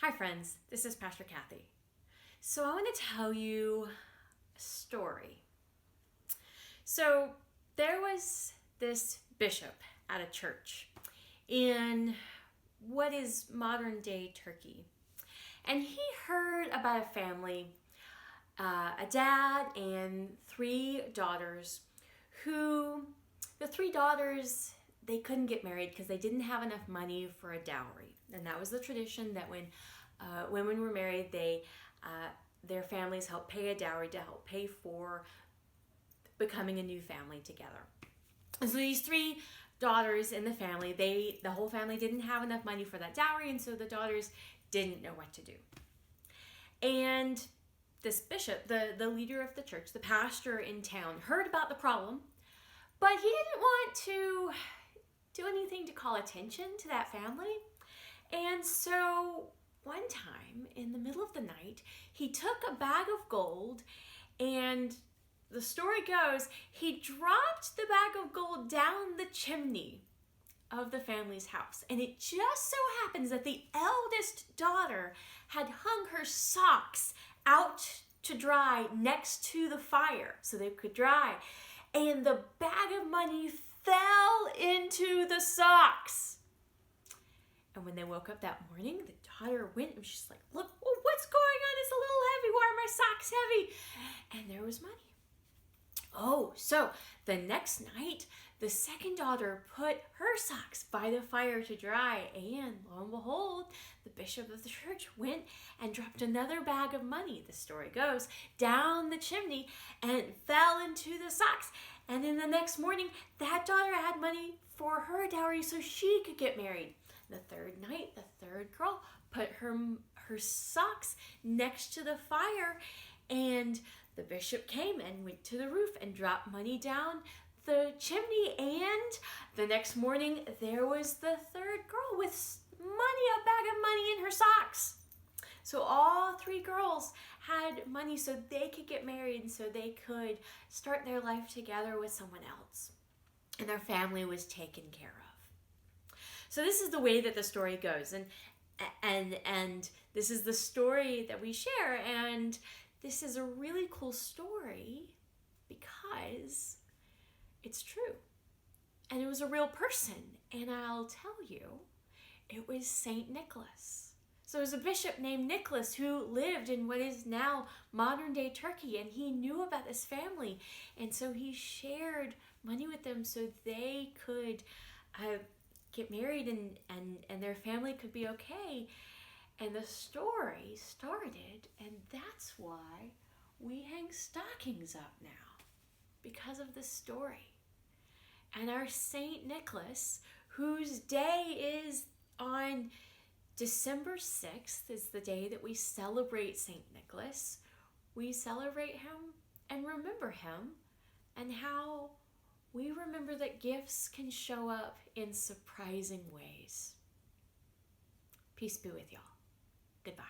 Hi friends, this is Pastor Kathy. So I want to tell you a story. So there was this bishop at a church in what is modern day Turkey. And he heard about a family, a dad and three daughters who, the three daughters, they couldn't get married because they didn't have enough money for a dowry. And that was the tradition that when women were married, their families helped pay a dowry to help pay for becoming a new family together. And so these three daughters in the family, the whole family didn't have enough money for that dowry, and so the daughters didn't know what to do. And this bishop, the leader of the church, the pastor in town, heard about the problem, but he didn't want to do anything to call attention to that family. And so one time in the middle of the night, he took a bag of gold, and the story goes, he dropped the bag of gold down the chimney of the family's house. And it just so happens that the eldest daughter had hung her socks out to dry next to the fire so they could dry. And the bag of money fell into the socks. And when they woke up that morning, the daughter went and she's like, look, what's going on? It's a little heavy. Why are my socks heavy? And there was money. Oh, so the next night, the second daughter put her socks by the fire to dry. And lo and behold, the bishop of the church went and dropped another bag of money, the story goes, down the chimney and fell into the socks. And then the next morning, that daughter had money for her dowry so she could get married. The third night, the third girl put her socks next to the fire, and the bishop came and went to the roof and dropped money down the chimney. And the next morning, there was the third girl with money, a bag of money in her socks. So all three girls had money so they could get married and so they could start their life together with someone else. And their family was taken care of. So this is the way that the story goes. And this is the story that we share. And this is a really cool story because it's true. And it was a real person. And I'll tell you, it was Saint Nicholas. So there was a bishop named Nicolas who lived in what is now modern day Turkey, and he knew about this family. And so he shared money with them so they could get married and their family could be okay. And the story started, and that's why we hang stockings up now, because of this story. And our Saint Nicholas, whose day is on December 6th, is the day that we celebrate Saint Nicholas. We celebrate him and remember him, and how we remember that gifts can show up in surprising ways. Peace be with y'all. Goodbye.